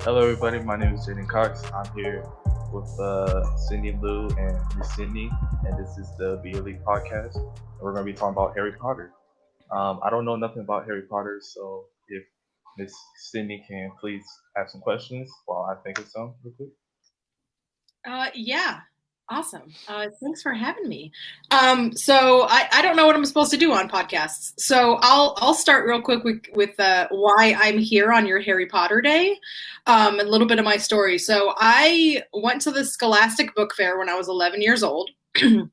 Hello, everybody. My name is Jaden Cox. I'm here with Cindy Lou and Miss Sydney, and this is the Be Elite podcast. And we're going to be talking about Harry Potter. I don't know nothing about Harry Potter, so if Miss Sydney can please have some questions while I think of some real quick. Yeah, awesome. Thanks for having me. So I don't know what I'm supposed to do on podcasts. So I'll start real quick with why I'm here on your Harry Potter Day. A little bit of my story. So I went to the Scholastic Book Fair when I was 11 years old in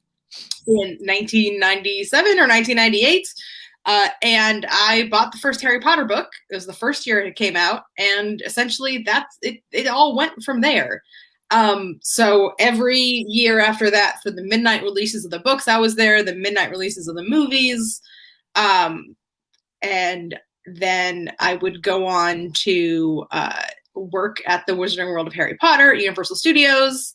1997 or 1998. And I bought the first Harry Potter book. It was the first year it came out, and essentially that's it. It all went from there. So every year after that, for the midnight releases of the books, I was there. The midnight releases of the movies, um, and then I would go on to work at the Wizarding World of Harry Potter at Universal Studios,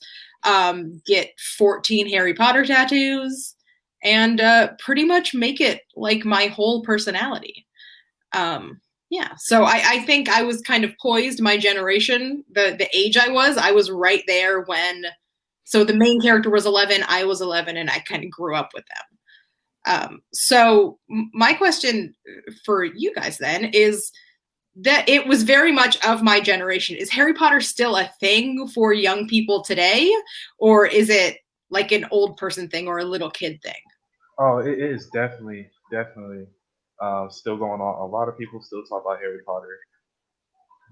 get 14 Harry Potter tattoos, and pretty much make it like my whole personality. Um, yeah, so I think I was kind of poised. My generation, the age I was right there when. So the main character was 11, I was 11, and I kind of grew up with them. So my question for you guys then is that it was very much of my generation. Is Harry Potter still a thing for young people today, or is it like an old person thing or a little kid thing? Oh, it is definitely still going on. A lot of people still talk about Harry Potter,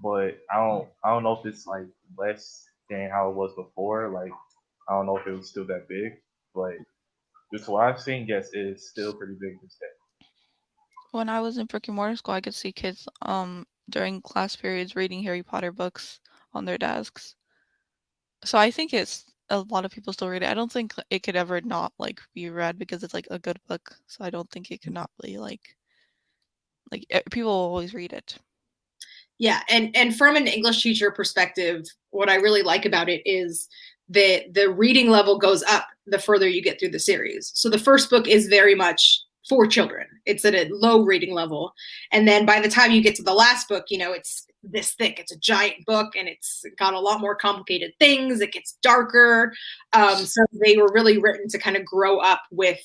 but I don't know if it's like less than how it was before. Like I don't know if it was still that big, but just what I've seen, yes, it is still pretty big this day. When I was in brick and mortar school, I could see kids during class periods reading Harry Potter books on their desks. So I think it's a lot of people still read it. I don't think it could ever not like be read because it's like a good book. So I don't think it could not be people will always read it. Yeah, and from an English teacher perspective, what I really like about it is that the reading level goes up the further you get through the series. So the first book is very much for children. It's at a low reading level. And then by the time you get to the last book, it's this thick. It's a giant book and it's got a lot more complicated things. It gets darker. So they were really written to kind of grow up with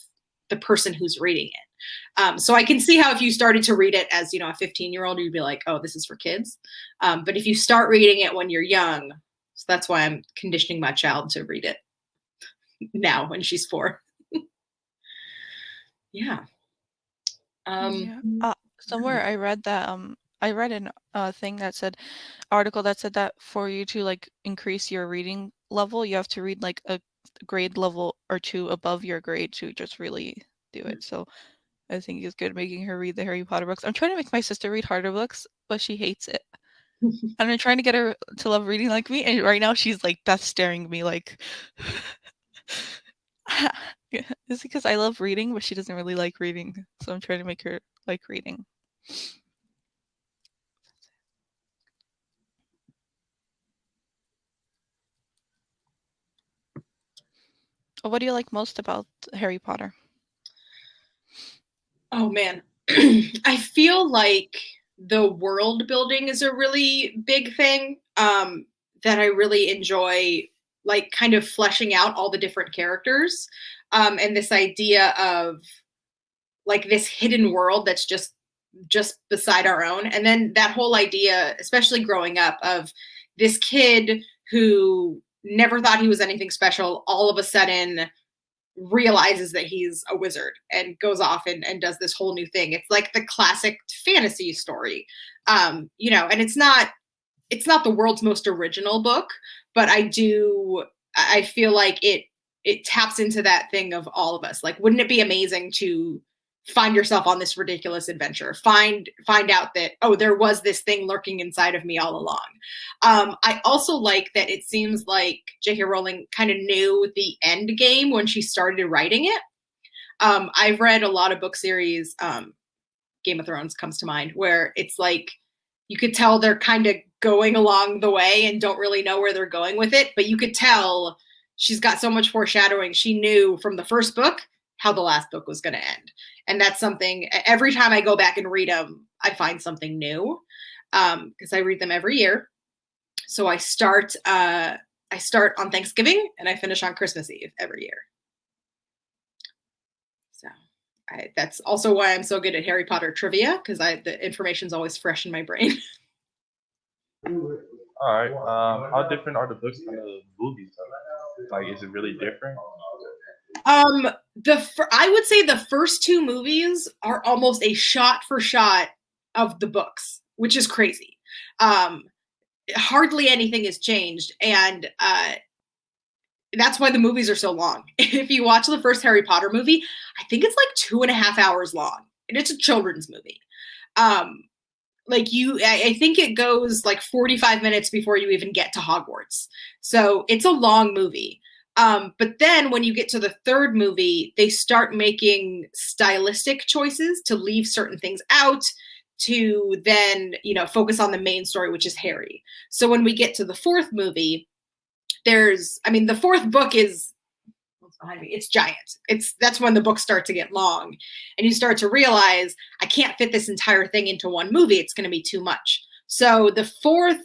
the person who's reading it. So I can see how if you started to read it as, a 15-year-old, you'd be like, oh, this is for kids. But if you start reading it when you're young, so that's why I'm conditioning my child to read it now when she's 4. Yeah. Yeah. Somewhere I read that I read an thing that said article that said that for you to like increase your reading level, you have to read like a grade level or two above your grade to just really do it. So I think it's good making her read the Harry Potter books. I'm trying to make my sister read harder books, but she hates it. And I'm trying to get her to love reading like me, and right now she's like death staring me like it's because I love reading, but she doesn't really like reading. So I'm trying to make her like reading. What do you like most about Harry Potter? Oh man. I feel like the world building is a really big thing that I really enjoy, like kind of fleshing out all the different characters, and this idea of like this hidden world that's just beside our own. And then that whole idea, especially growing up, of this kid who never thought he was anything special all of a sudden realizes that he's a wizard and goes off and does this whole new thing. It's like the classic fantasy story. And it's not the world's most original book, but I feel like it taps into that thing of all of us. Like, wouldn't it be amazing to find yourself on this ridiculous adventure, find out that, oh, there was this thing lurking inside of me all along. I also like that it seems like J.K. Rowling kind of knew the end game when she started writing it. I've read a lot of book series, Game of Thrones comes to mind, where it's like you could tell they're kind of going along the way and don't really know where they're going with it, but you could tell she's got so much foreshadowing. She knew from the first book how the last book was going to end. And that's something, every time I go back and read them, I find something new, because I read them every year. So I start on Thanksgiving and I finish on Christmas Eve every year. So that's also why I'm so good at Harry Potter trivia, because the information's always fresh in my brain. All right. How different are the books from the movies? Though? Like, is it really different? I would say the first two movies are almost a shot for shot of the books, which is crazy. Hardly anything has changed, and that's why the movies are so long. If you watch the first Harry Potter movie, I think it's like 2.5 hours long, and it's a children's movie. I think it goes like 45 minutes before you even get to Hogwarts. So it's a long movie. But then when you get to the third movie, they start making stylistic choices to leave certain things out, to then, focus on the main story, which is Harry. So when we get to the fourth movie, the fourth book is, what's behind me? It's giant. That's when the books start to get long, and you start to realize, I can't fit this entire thing into one movie. It's going to be too much. So the fourth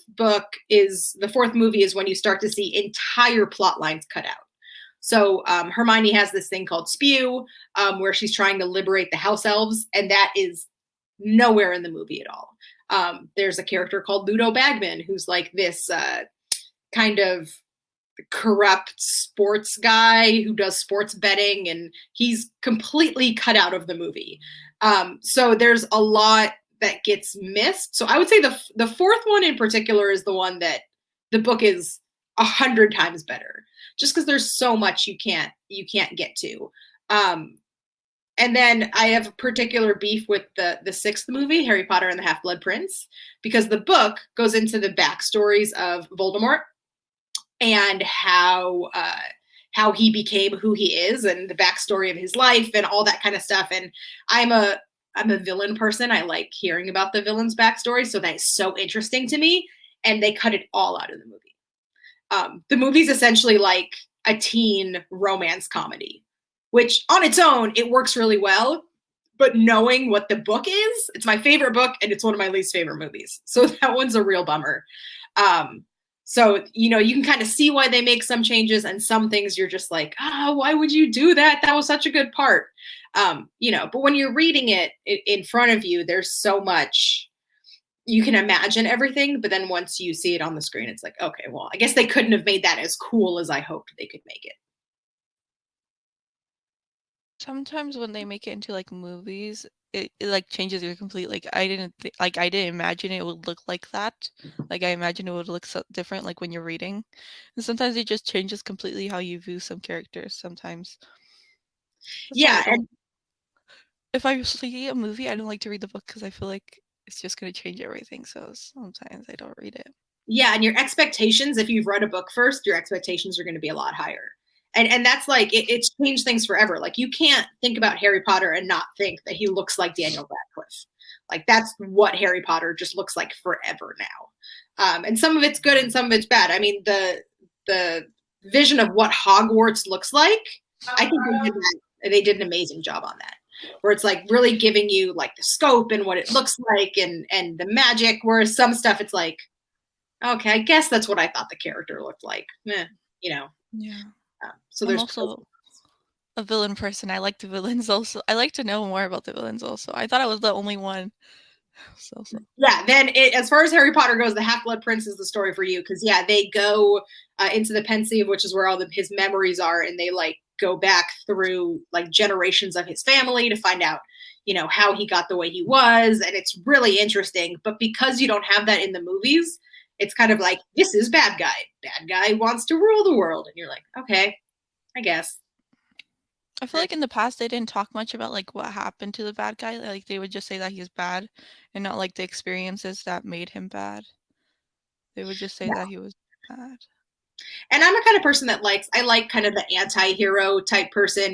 movie is when you start to see entire plot lines cut out. So Hermione has this thing called Spew, where she's trying to liberate the house elves, and that is nowhere in the movie at all. There's a character called Ludo Bagman, who's like this kind of corrupt sports guy who does sports betting, and he's completely cut out of the movie. So there's a lot that gets missed. So I would say the fourth one in particular is the one that the book is 100 times better, just because there's so much you can't get to. And then I have a particular beef with the sixth movie, Harry Potter and the Half-Blood Prince, because the book goes into the backstories of Voldemort and how he became who he is, and the backstory of his life and all that kind of stuff. And I'm a villain person. I like hearing about the villain's backstory, so that's so interesting to me. And they cut it all out of the movie. The movie's essentially like a teen romance comedy, which on its own, it works really well. But knowing what the book is, it's my favorite book and it's one of my least favorite movies. So that one's a real bummer. So, you can kind of see why they make some changes, and some things you're just like, why would you do that? That was such a good part. But when you're reading it in front of you, there's so much, you can imagine everything. But then once you see it on the screen, it's like, okay, well, I guess they couldn't have made that as cool as I hoped they could make it. Sometimes when they make it into like movies, it like changes your complete, like I didn't imagine it would look like that. Like I imagine it would look so different like when you're reading. And sometimes it just changes completely how you view some characters sometimes. Yeah, and if I see a movie, I don't like to read the book because I feel like it's just going to change everything. So sometimes I don't read it. Yeah, and your expectations, if you've read a book first, your expectations are going to be a lot higher. And that's like, it's changed things forever. Like, you can't think about Harry Potter and not think that he looks like Daniel Radcliffe. Like, that's what Harry Potter just looks like forever now. And some of it's good and some of it's bad. I mean, the vision of what Hogwarts looks like, I think they did an amazing job on that. Where it's like really giving you like the scope and what it looks like and the magic, whereas some stuff it's like, okay, I guess that's what I thought the character looked like. Yeah. So there's also a villain person. I like the villains also. I like to know more about the villains also. I thought I was the only one. So. Yeah, then as far as Harry Potter goes, the Half-Blood Prince is the story for you, because they go into the Pensieve, which is where all his memories are, and they like go back through like generations of his family to find out, how he got the way he was, and it's really interesting. But because you don't have that in the movies, it's kind of like, this is bad guy. Bad guy wants to rule the world, and you're like, okay, I guess. I feel like in the past they didn't talk much about like what happened to the bad guy. Like they would just say that he's bad, and not like the experiences that made him bad. They would just say that he was bad. And I'm a kind of person that I like kind of the anti-hero type person,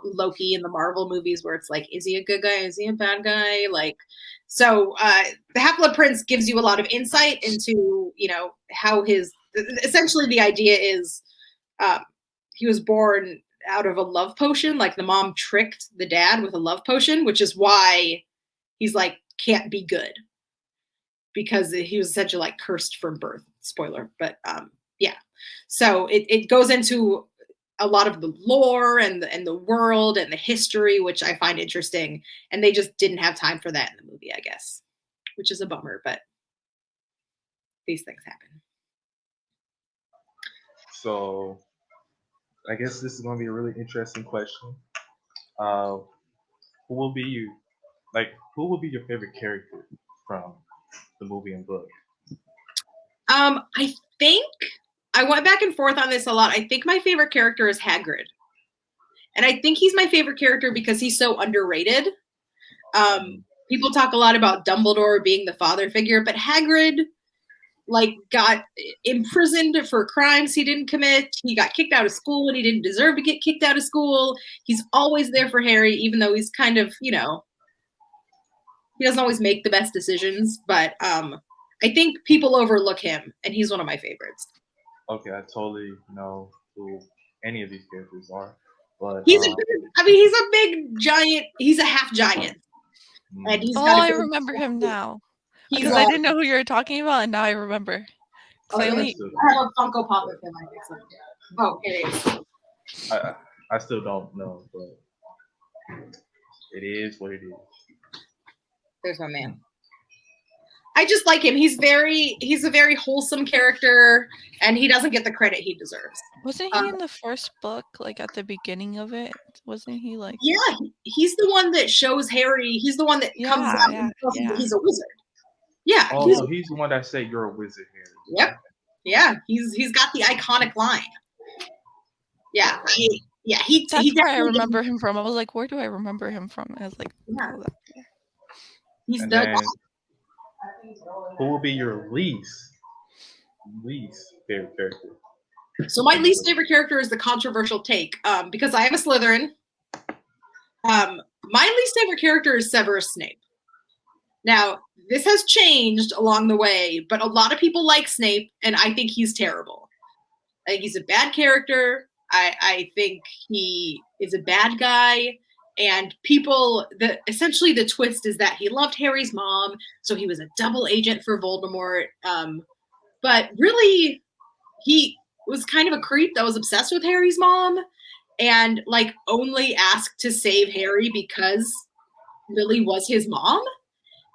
Loki in the Marvel movies, where it's like, is he a good guy? Is he a bad guy? Like, so the Half-Blood Prince gives you a lot of insight into, how essentially the idea is he was born out of a love potion. Like, the mom tricked the dad with a love potion, which is why he's like, can't be good, because he was essentially like cursed from birth. spoiler, but yeah. So it goes into a lot of the lore and the world and the history, which I find interesting. And they just didn't have time for that in the movie, I guess, which is a bummer, but these things happen. So I guess this is going to be a really interesting question. Who will be you? Like, who will be your favorite character from the movie and book? I think I went back and forth on this a lot. I think my favorite character is Hagrid. And I think he's my favorite character because he's so underrated. People talk a lot about Dumbledore being the father figure, but Hagrid like got imprisoned for crimes he didn't commit. He got kicked out of school when he didn't deserve to get kicked out of school. He's always there for Harry, even though he's kind of, you know, he doesn't always make the best decisions, but I think people overlook him, and he's one of my favorites. Okay, I totally know who any of these characters are, but he's a big giant. He's a half giant, and he's got. I remember him now because I didn't know who you were talking about, and now I remember. I have a Funko Pop of him. I think. Oh, here he is. I still don't know, but it is what it is. There's my man. I just like him. He's a very wholesome character, and he doesn't get the credit he deserves. Wasn't he in the first book, like at the beginning of it? Wasn't he like? Yeah, he's the one that shows Harry. He's the one that comes out and tells him that he's a wizard. Yeah. Oh, he's the one that said you're a wizard, Harry. Yep. Yeah, he's got the iconic line. Yeah. That's where I remember him from. I was like, where do I remember him from? I was like, yeah. Oh, he's the guy. Who will be your least favorite character? So my least favorite character is the controversial take, because I am a Slytherin. My least favorite character is Severus Snape. Now, this has changed along the way, but a lot of people like Snape, and I think he's terrible. I think he's a bad character. I think he is a bad guy. And essentially the twist is that he loved Harry's mom, so he was a double agent for Voldemort. But really, he was kind of a creep that was obsessed with Harry's mom and like only asked to save Harry because Lily was his mom.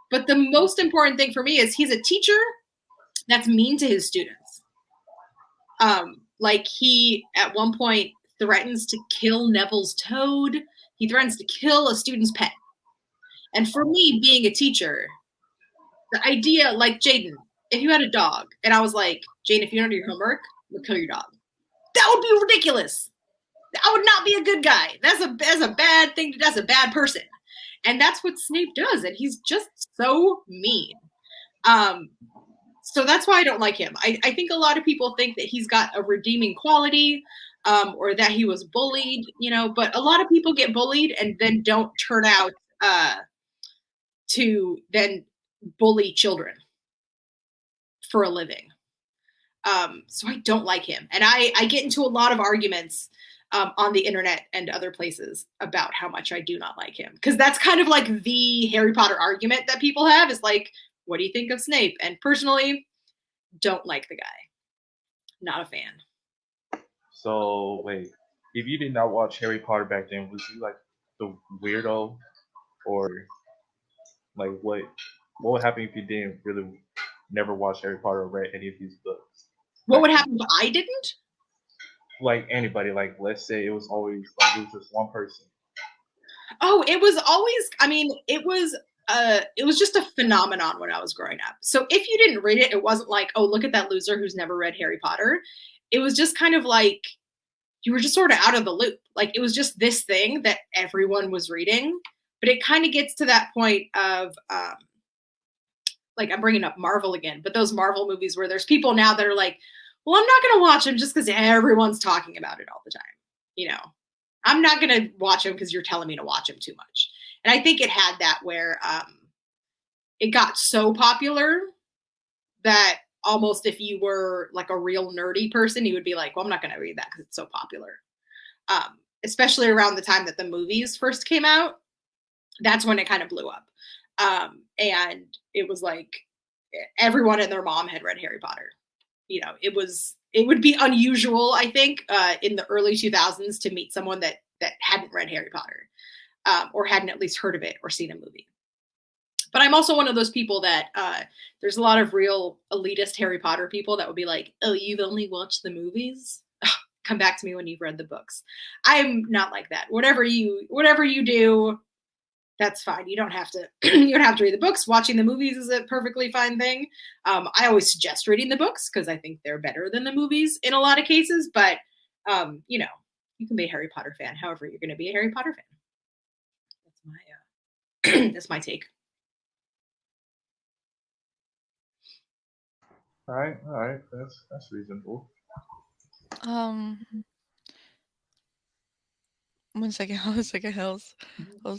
But the most important thing for me is he's a teacher that's mean to his students. Like he at one point threatens to kill Neville's toad. He threatens to kill a student's pet. And for me, being a teacher, the idea, like Jaden, if you had a dog, and I was like, Jane, if you don't do your homework, we'll kill your dog. That would be ridiculous. I would not be a good guy. That's a bad thing. That's a bad person. And that's what Snape does. And he's just so mean. So that's why I don't like him. I think a lot of people think that he's got a redeeming quality. Or that he was bullied, you know, but a lot of people get bullied and then don't turn out to then bully children for a living. So I don't like him. And I get into a lot of arguments on the internet and other places about how much I do not like him. Because that's kind of like the Harry Potter argument that people have is like, what do you think of Snape? And personally, don't like the guy. Not a fan. So wait, if you did not watch Harry Potter back then, was you like the weirdo, or like what would happen if you didn't really never watch Harry Potter or read any of these books? What would happen if I didn't? Like anybody, like let's say it was always like it was just one person. Oh, it was always. I mean, it was just a phenomenon when I was growing up. So if you didn't read it, it wasn't like, oh, look at that loser who's never read Harry Potter. It was just kind of like you were just sort of out of the loop. Like it was just this thing that everyone was reading. But it kind of gets to that point of like I'm bringing up Marvel again, but those Marvel movies where there's people now that are like, well, I'm not going to watch them just because everyone's talking about it all the time. You know, I'm not going to watch them because you're telling me to watch them too much. And I think it had that where it got so popular that almost if you were like a real nerdy person, you would be like, well, I'm not going to read that because it's so popular. Especially around the time that the movies first came out. That's when it kind of blew up. And it was like everyone and their mom had read Harry Potter. it would be unusual, I think, in the early 2000s to meet someone that hadn't read Harry Potter, or hadn't at least heard of it or seen a movie. But I'm also one of those people that there's a lot of real elitist Harry Potter people that would be like, oh, you've only watched the movies? Come back to me when you've read the books. I'm not like that. Whatever you do, that's fine. You don't have to read the books. Watching the movies is a perfectly fine thing. I always suggest reading the books because I think they're better than the movies in a lot of cases. But you can be a Harry Potter fan however you're going to be a Harry Potter fan. That's my that's my take. All right, that's reasonable. One second. I was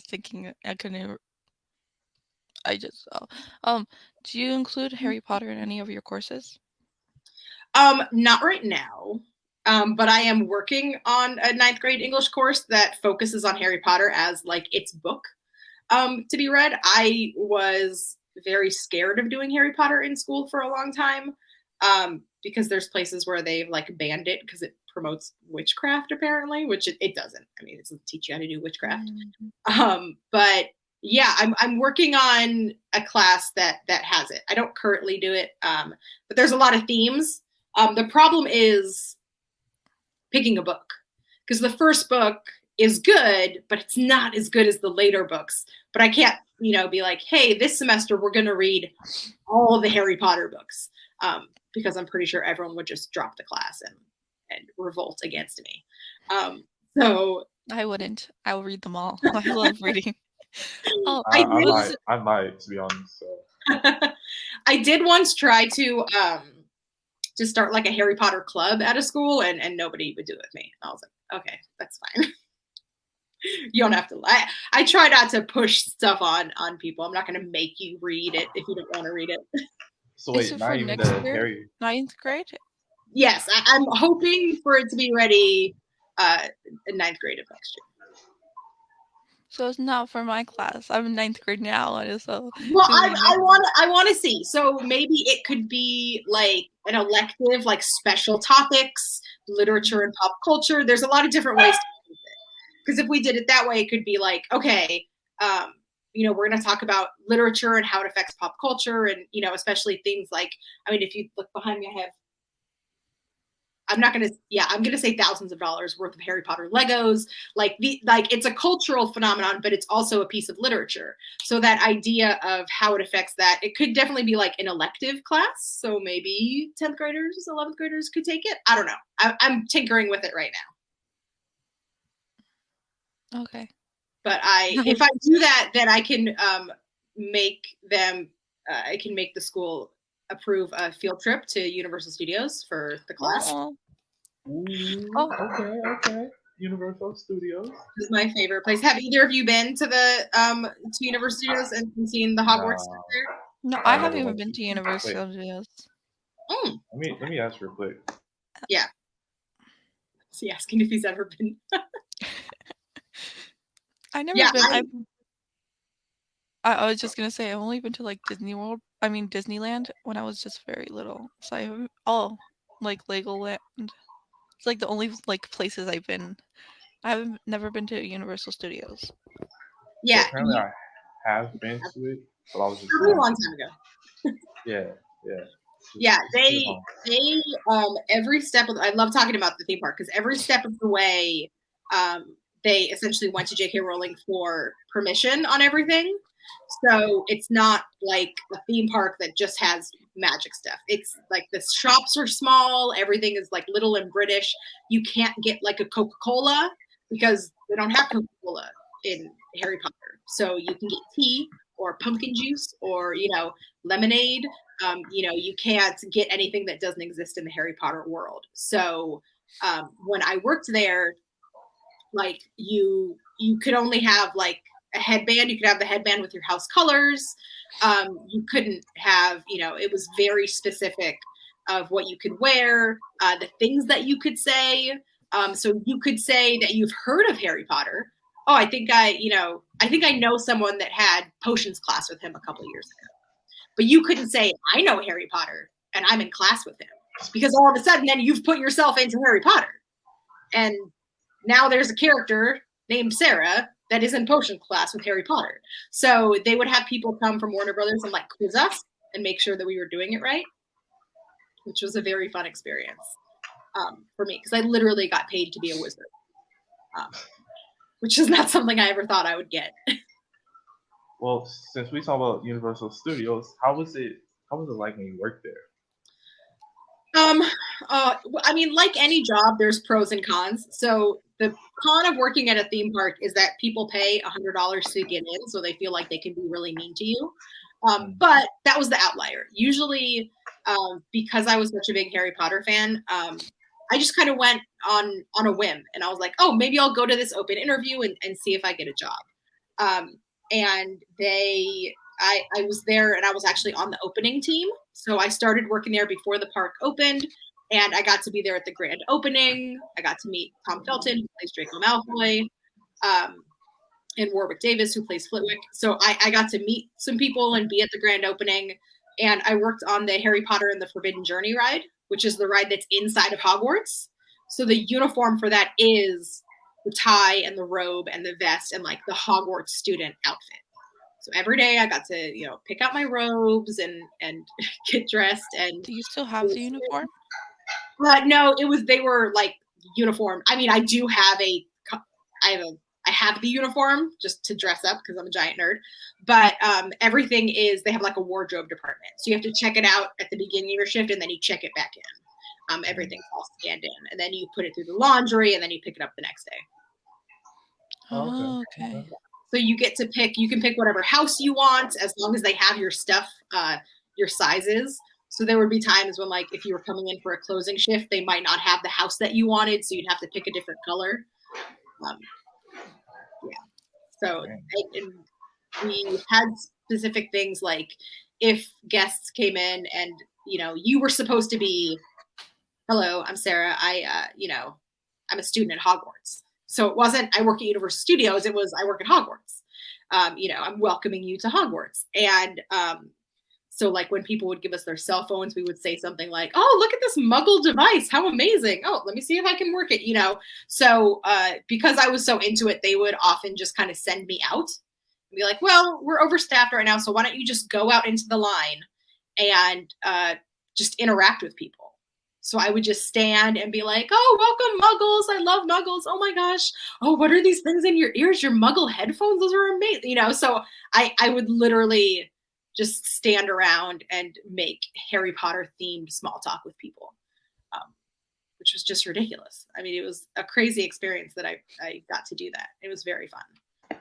thinking. I couldn't. I just do you include Harry Potter in any of your courses? Not right now. But I am working on a 9th grade English course that focuses on Harry Potter as like its book to be read. I was very scared of doing Harry Potter in school for a long time because there's places where they've like banned it because it promotes witchcraft apparently, which it doesn't. I mean, it doesn't teach you how to do witchcraft. But yeah, I'm working on a class that has it. I don't currently do it, but there's a lot of themes. The problem is picking a book because the first book is good, but it's not as good as the later books. But I can't, be like, hey, this semester we're going to read all the Harry Potter books because I'm pretty sure everyone would just drop the class and revolt against me. So I wouldn't. I will read them all. I love reading. Oh, I might, to be honest. So. I did once try to start like a Harry Potter club at a school, and nobody would do it with me. I was like, okay, that's fine. You don't have to lie. I try not to push stuff on people. I'm not going to make you read it if you don't want to read it. So wait, not even the Harry 9th grade? Yes, I'm hoping for it to be ready in 9th grade of next year. So it's not for my class. I'm in 9th grade now, so. Well, I want to see. So maybe it could be like an elective, like special topics, literature and pop culture. There's a lot of different ways to do it. Because if we did it that way, it could be like, okay, we're going to talk about literature and how it affects pop culture, and especially things like, I mean, if you look behind me, I'm going to say thousands of dollars worth of Harry Potter Legos. Like it's a cultural phenomenon, but it's also a piece of literature. So that idea of how it affects that, it could definitely be like an elective class. So maybe 10th graders, 11th graders could take it. I don't know. I'm tinkering with it right now. Okay. But if I do that, then I can make them, I can make the school approve a field trip to Universal Studios for the class. Okay. Universal Studios. This is my favorite place. Have either of you been to the to Universal Studios and seen the Hogwarts stuff there? No, I haven't even been to Universal Studios. Let me ask real quick. Yeah. Is he asking if he's ever been? I never been. I was just gonna say I've only been to like Disneyland when I was just very little. So I haven't like Legoland. It's like the only like places I've been. I haven't never been to Universal Studios. Yeah. So apparently I have been to it, but I was just a long time ago. Yeah. They every step of I love talking about the theme park because every step of the way they essentially went to J.K. Rowling for permission on everything. So it's not like a theme park that just has magic stuff. It's like the shops are small. Everything is like little and British. You can't get like a Coca-Cola because they don't have Coca-Cola in Harry Potter. So you can get tea or pumpkin juice or, lemonade. You can't get anything that doesn't exist in the Harry Potter world. So when I worked there, like you could only have like a headband. You could have the headband with your house colors. You couldn't have, it was very specific of what you could wear, the things that you could say. So you could say that you've heard of Harry Potter. Oh, I think I know someone that had potions class with him a couple of years ago. But you couldn't say, I know Harry Potter and I'm in class with him. because all of a sudden then you've put yourself into Harry Potter. And now there's a character named Sarah that is in potion class with Harry Potter. So they would have people come from Warner Brothers and like quiz us and make sure that we were doing it right, which was a very fun experience for me because I literally got paid to be a wizard, which is not something I ever thought I would get. Well, since we talk about Universal Studios, how was it like when you worked there? I mean, like any job, there's pros and cons. So the con of working at a theme park is that people pay $100 to get in, so they feel like they can be really mean to you. But that was the outlier. Usually, because I was such a big Harry Potter fan, I just kind of went on a whim, and I was like, oh, maybe I'll go to this open interview and see if I get a job. And I was there, and I was actually on the opening team. So I started working there before the park opened, and I got to be there at the grand opening. I got to meet Tom Felton, who plays Draco Malfoy, and Warwick Davis, who plays Flitwick. So I got to meet some people and be at the grand opening. And I worked on the Harry Potter and the Forbidden Journey ride, which is the ride that's inside of Hogwarts. So the uniform for that is the tie and the robe and the vest and like the Hogwarts student outfit. So every day I got to, pick out my robes and get dressed. And do you still have the uniform? No, they were like uniform. I mean, I have the uniform just to dress up because I'm a giant nerd. But everything they have like a wardrobe department. So you have to check it out at the beginning of your shift and then you check it back in. Everything's all scanned in. And then you put it through the laundry and then you pick it up the next day. Oh, okay. So you can pick whatever house you want as long as they have your stuff, your sizes. So there would be times when like if you were coming in for a closing shift, they might not have the house that you wanted. So you'd have to pick a different color. So and we had specific things like if guests came in and, you were supposed to be, hello, I'm Sarah. I'm a student at Hogwarts. So it wasn't, I work at Universal Studios. It was, I work at Hogwarts. I'm welcoming you to Hogwarts. And so like when people would give us their cell phones, we would say something like, oh, look at this Muggle device. How amazing. Oh, let me see if I can work it, So because I was so into it, they would often just kind of send me out and be like, well, we're overstaffed right now. So why don't you just go out into the line and just interact with people? So I would just stand and be like, oh, welcome, Muggles. I love Muggles. Oh, my gosh. Oh, what are these things in your ears? Your Muggle headphones? Those are amazing. So I would literally just stand around and make Harry Potter themed small talk with people, which was just ridiculous. I mean, it was a crazy experience that I got to do that. It was very fun.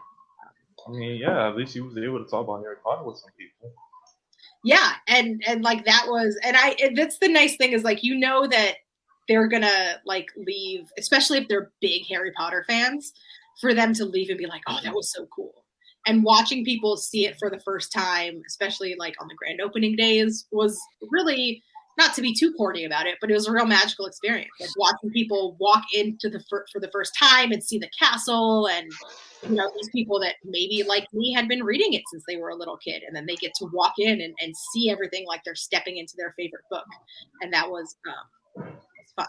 I mean, yeah, at least you was able to talk about Harry Potter with some people. Yeah, and like that was, and that's the nice thing is like that they're gonna like leave, especially if they're big Harry Potter fans, for them to leave and be like, oh, that was so cool. And watching people see it for the first time, especially like on the grand opening days, was really, not to be too corny about it, but it was a real magical experience. Like watching people walk into for the first time and see the castle and these people that maybe like me had been reading it since they were a little kid, and then they get to walk in and see everything like they're stepping into their favorite book, and that was fun.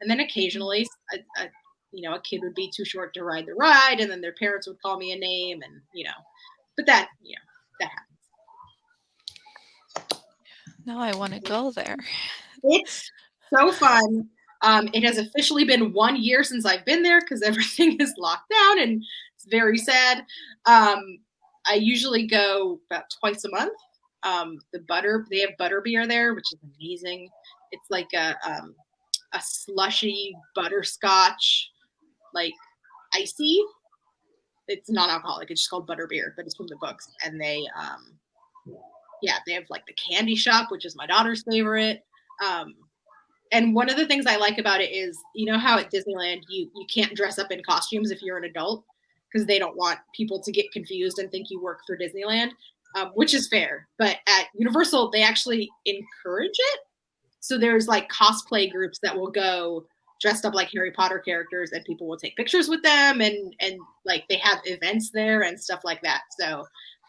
And then occasionally a kid would be too short to ride the ride, and then their parents would call me a name, and but that happens. Now I want to go there. It's so fun. It has officially been 1 year since I've been there because everything is locked down and it's very sad. I usually go about twice a month. They have butterbeer there, which is amazing. It's like a slushy butterscotch, like icy. It's non-alcoholic. It's just called butterbeer, but it's from the books. And they have like the candy shop, which is my daughter's favorite. And one of the things I like about it is, how at Disneyland, you can't dress up in costumes if you're an adult because they don't want people to get confused and think you work for Disneyland, which is fair. But at Universal, they actually encourage it. So there's like cosplay groups that will go dressed up like Harry Potter characters and people will take pictures with them and like they have events there and stuff like that. So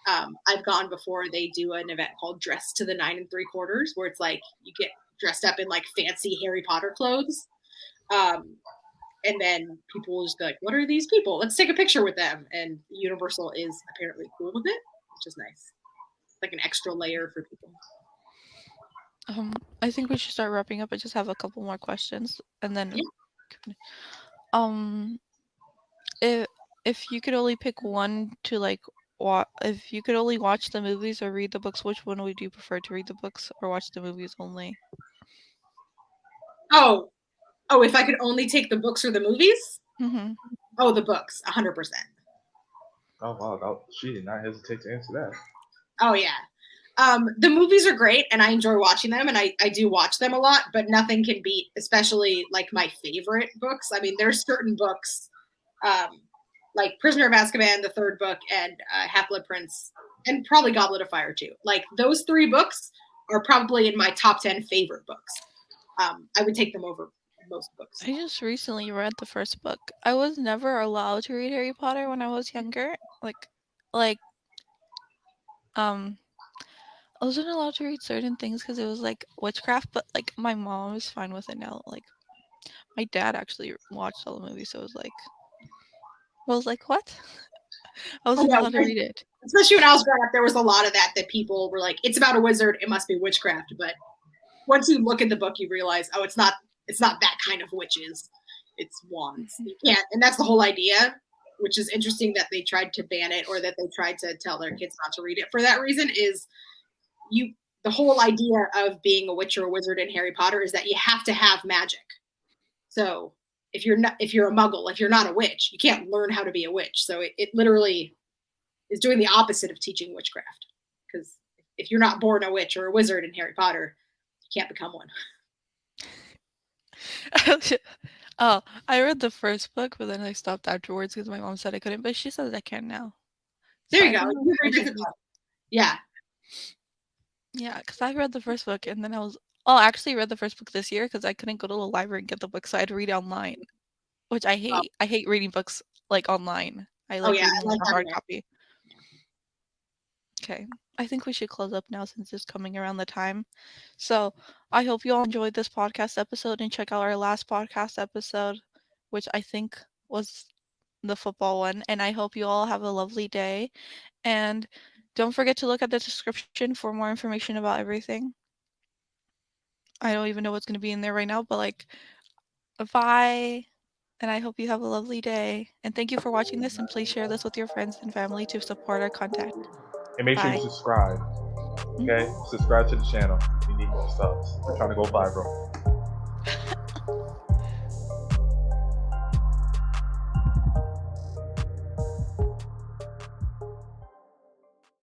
I've gone before. They do an event called Dress to the 9 3/4, where it's like you get dressed up in like fancy Harry Potter clothes. And then people will just be like, what are these people? Let's take a picture with them. And Universal is apparently cool with it, which is nice. Like an extra layer for people. I think we should start wrapping up. I just have a couple more questions, and then if you could only pick one to like if you could only watch the movies or read the books, which one would you prefer, to read the books or watch the movies only? Oh, if I could only take the books or the movies? Mm-hmm. Oh, the books, 100%. Oh wow, she did not hesitate to answer that. Oh yeah. The movies are great and I enjoy watching them, and I do watch them a lot, but nothing can beat, especially like my favorite books. I mean, there's certain books, like Prisoner of Azkaban, the third book, and Half-Blood Prince, and probably Goblet of Fire too. Like those 3 books are probably in my top 10 favorite books. I would take them over most books. I just recently read the first book. I was never allowed to read Harry Potter when I was younger. I wasn't allowed to read certain things because it was like witchcraft, but like my mom is fine with it now. Like my dad actually watched all the movies, so I was like, what? I wasn't allowed to read it. Especially when I was growing up, there was a lot of that people were like, it's about a wizard, it must be witchcraft. But once you look at the book, you realize, oh, it's not that kind of witches. It's wands. You can't, and that's the whole idea, which is interesting that they tried to ban it, or that they tried to tell their kids not to read it for that reason. Is the whole idea of being a witch or a wizard in Harry Potter is that you have to have magic. So if you're a muggle, if you're not a witch, you can't learn how to be a witch. So it literally is doing the opposite of teaching witchcraft. Because if you're not born a witch or a wizard in Harry Potter, you can't become one. Oh, I read the first book, but then I stopped afterwards because my mom said I couldn't, but she says I can now. There you go. Yeah. Yeah, because I read the first book and then I actually read the first book this year because I couldn't go to the library and get the book, so I had to read it online, which I hate. I hate reading books like online. I like reading like a hard copy. Okay, I think we should close up now since it's coming around the time. So I hope you all enjoyed this podcast episode, and check out our last podcast episode, which I think was the football one. And I hope you all have a lovely day. And don't forget to look at the description for more information about everything. I don't even know what's going to be in there right now, but like, bye. And I hope you have a lovely day. And thank you for watching this, and please share this with your friends and family to support our content. And make sure you subscribe. Okay? Subscribe to the channel. We need more subs. We're trying to go viral.